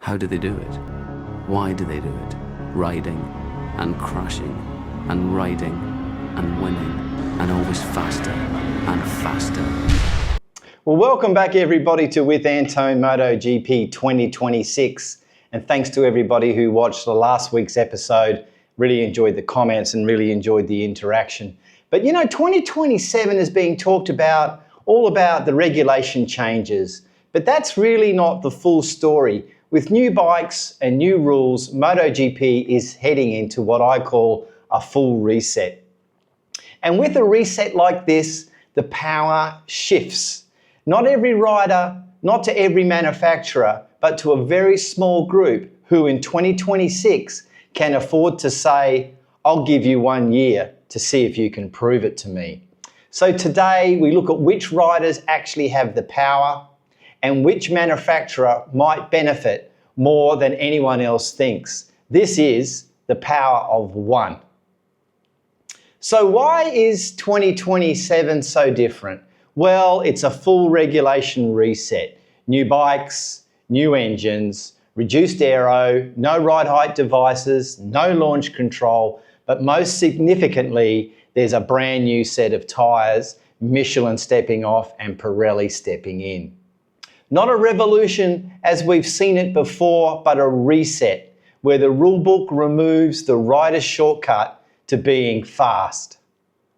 How do they do it? Why do they do it? Riding and crashing and riding and winning and always faster and faster. Well, welcome back everybody to With Antone MotoGP 2026. And thanks to everybody who watched the last week's episode. Really enjoyed the comments and really enjoyed the interaction. But you know, 2027 is being talked about, all about the regulation changes. But that's really not the full story. With new bikes and new rules, MotoGP is heading into what I call a full reset. And with a reset like this, the power shifts. Not every rider, not to every manufacturer, but to a very small group who in 2026 can afford to say, I'll give you 1 year to see if you can prove it to me. So today we look at which riders actually have the power and which manufacturer might benefit more than anyone else thinks. This is the power of one. So why is 2027 so different? Well, it's a full regulation reset. New bikes, new engines, reduced aero, no ride height devices, no launch control, but most significantly, there's a brand new set of tyres, Michelin stepping off and Pirelli stepping in. Not a revolution as we've seen it before, but a reset where the rulebook removes the rider's shortcut to being fast.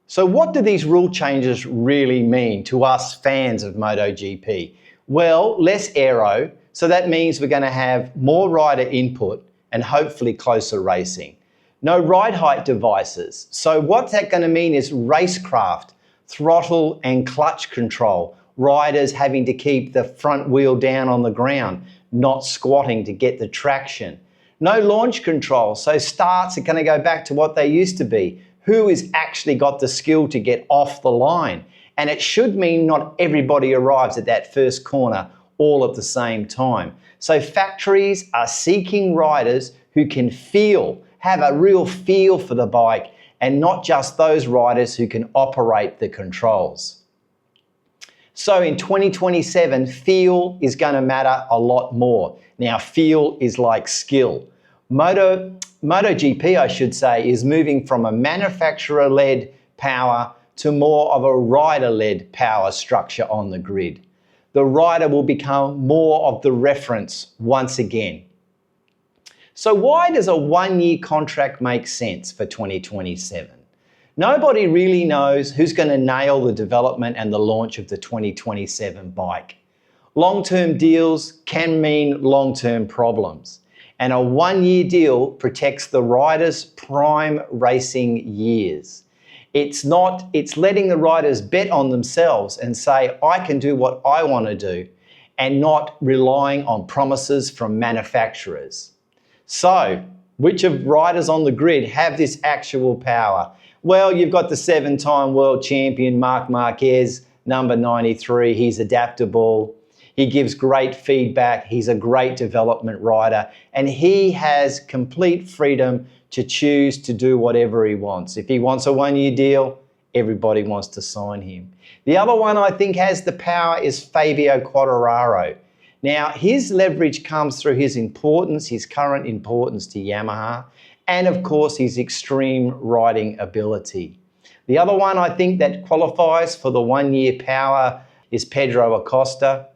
So what do these rule changes really mean to us fans of MotoGP? Well, less aero, so that means we're going to have more rider input and hopefully closer racing. No ride height devices, so what's that going to mean is racecraft, throttle and clutch control, riders having to keep the front wheel down on the ground, not squatting to get the traction. No launch control, so starts are going to go back to what they used to be. Who has actually got the skill to get off the line? And it should mean not everybody arrives at that first corner all at the same time. So factories are seeking riders who can have a real feel for the bike and not just those riders who can operate the controls. So in 2027, feel is going to matter a lot more. Now, feel is like skill. MotoGP, I should say, is moving from a manufacturer-led power to more of a rider-led power structure on the grid. The rider will become more of the reference once again. So why does a 1-year contract make sense for 2027? Nobody really knows who's going to nail the development and the launch of the 2027 bike. Long-term deals can mean long-term problems. And a 1-year deal protects the rider's prime racing years. It's letting the riders bet on themselves and say, I can do what I want to do, and not relying on promises from manufacturers. So, which of riders on the grid have this actual power? Well, you've got the 7-time world champion, Marcmarquez, number 93. He's adaptable. He gives great feedback. He's a great development rider. And he has complete freedom to choose to do whatever he wants. If he wants a 1-year deal, everybody wants to sign him. The other one I think has the power is Fabioquartararo. Now, his leverage comes through his importance, his current importance to Yamaha, and of course his extreme riding ability. The other one I think that qualifies for the 1-year power is Pedroacosta.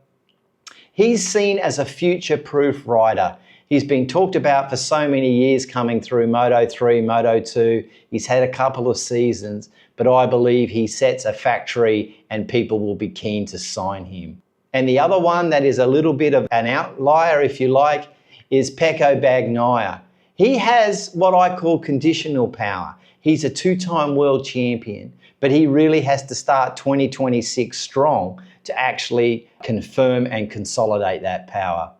He's seen as a future-proof rider. He's been talked about for so many years coming through Moto3, Moto2. He's had a couple of seasons, but I believe he sets a factory and people will be keen to sign him. And the other one that is a little bit of an outlier, if you like, is peccobagnaia. He has what I call conditional power. He's a 2-time world champion, but he really has to start 2026 strong to actually confirm and consolidate that power.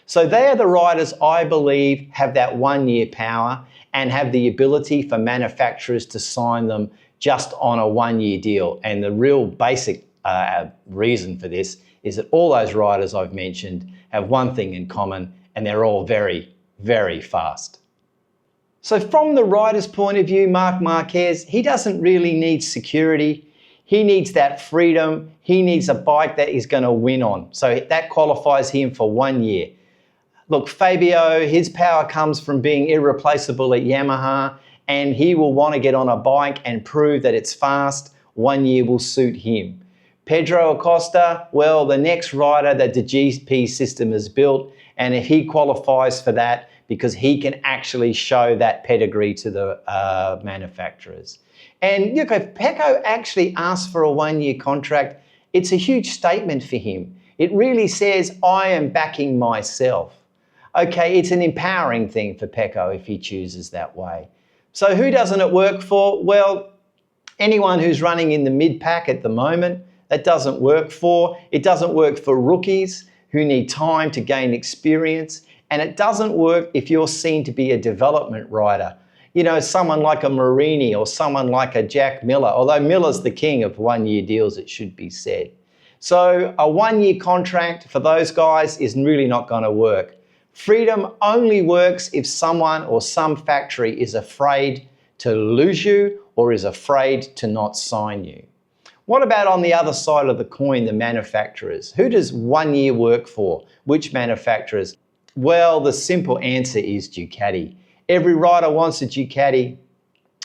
So they are the riders I believe have that 1-year power and have the ability for manufacturers to sign them just on a 1-year deal. And the real basic reason for this is that all those riders I've mentioned have one thing in common, and they're all very, very fast. So from the rider's point of view, Marcmarquez, he doesn't really need security. He needs that freedom. He needs a bike that he's going to win on. So that qualifies him for 1 year. Look, Fabio, his power comes from being irreplaceable at Yamaha, and he will want to get on a bike and prove that it's fast. 1 year will suit him. Pedroacosta, well, the next rider that the GP system has built, and if he qualifies for that, because he can actually show that pedigree to the manufacturers. And look, if Pecco actually asks for a 1 year contract, it's a huge statement for him. It really says, I am backing myself. Okay, it's an empowering thing for Pecco if he chooses that way. So who doesn't it work for? Well, anyone who's running in the mid-pack at the moment, that doesn't work for. It doesn't work for rookies who need time to gain experience. And it doesn't work if you're seen to be a development rider. You know, someone like a Marini or someone like a Jack Miller, although Miller's the king of 1 year deals, it should be said. So a 1 year contract for those guys is really not going to work. Freedom only works if someone or some factory is afraid to lose you or is afraid to not sign you. What about on the other side of the coin, the manufacturers? Who does 1 year work for? Which manufacturers? Well, the simple answer is Ducati. Every rider wants a Ducati.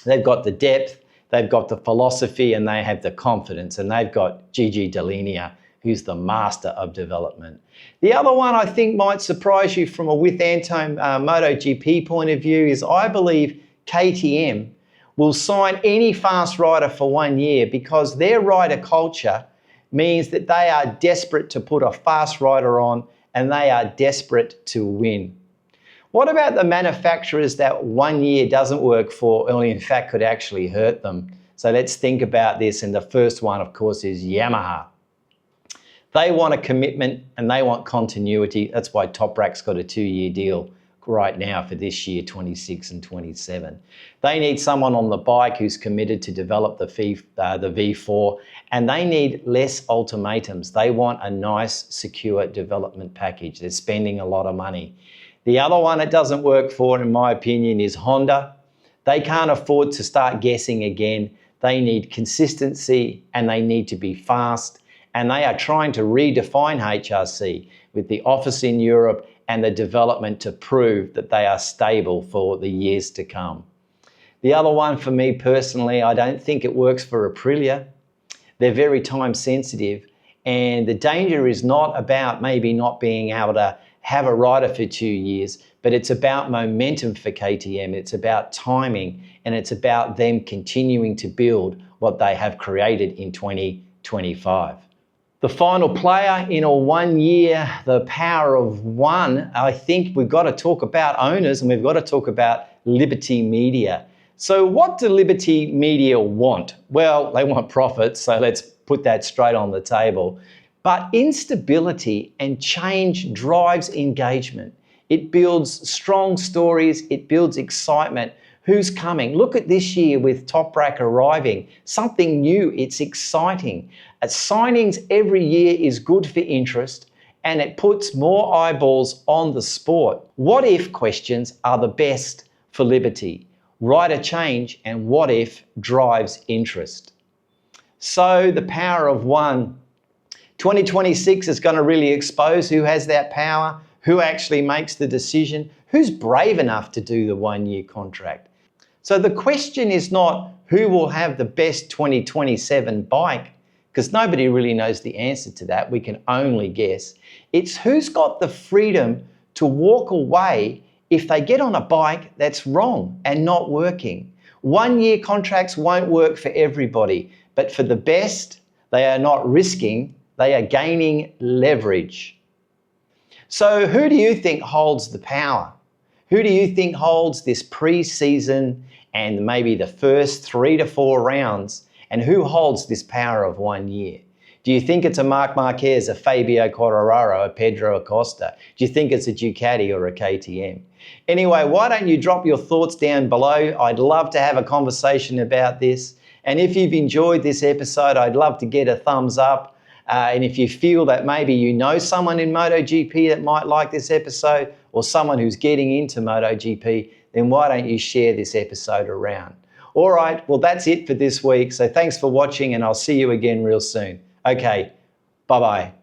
They've got the depth, they've got the philosophy, and they have the confidence, and they've got Gigi Dall'Igna, who's the master of development. The other one I think might surprise you from a with Antone MotoGP point of view is I believe KTM will sign any fast rider for 1 year because their rider culture means that they are desperate to put a fast rider on and they are desperate to win. What about the manufacturers that 1 year doesn't work for, or in fact could actually hurt them? So let's think about this, and the first one, of course, is Yamaha. They want a commitment and they want continuity. That's why Toprak's got a 2 year deal right now for this year, 26 and 27. They need someone on the bike who's committed to develop the V4, and they need less ultimatums. They want a nice, secure development package. They're spending a lot of money. The other one it doesn't work for, in my opinion, is Honda. They can't afford to start guessing again. They need consistency and they need to be fast. And they are trying to redefine HRC with the office in Europe and the development to prove that they are stable for the years to come. The other one for me personally, I don't think it works for Aprilia. They're very time sensitive, and the danger is not about maybe not being able to have a rider for 2 years, but it's about momentum for KTM. It's about timing, and it's about them continuing to build what they have created in 2025. The final player in a 1 year, the power of one, I think we've got to talk about owners and we've got to talk about Liberty Media. So what do Liberty Media want? Well, they want profits, so let's put that straight on the table. But instability and change drives engagement. It builds strong stories, it builds excitement. Who's coming? Look at this year with Toprak arriving. Something new, it's exciting. Signings every year is good for interest and it puts more eyeballs on the sport. What if questions are the best for Liberty? Rider change and what if drives interest. So the power of one. 2026 is going to really expose who has that power, who actually makes the decision, who's brave enough to do the 1 year contract. So the question is not who will have the best 2027 bike, because nobody really knows the answer to that. We can only guess. It's who's got the freedom to walk away if they get on a bike that's wrong and not working. 1 year contracts won't work for everybody, but for the best, they are not risking, they are gaining leverage. So who do you think holds the power? Who do you think holds this pre-season and maybe the first 3 to 4 rounds? And who holds this power of 1 year? Do you think it's a marcmarquez, a fabioquartararo, a pedroacosta? Do you think it's a Ducati or a KTM? Anyway, why don't you drop your thoughts down below? I'd love to have a conversation about this. And if you've enjoyed this episode, I'd love to get a thumbs up. And if you feel that maybe you know someone in MotoGP that might like this episode, or someone who's getting into MotoGP, then why don't you share this episode around? All right, well, that's it for this week. So thanks for watching and I'll see you again real soon. Okay, bye-bye.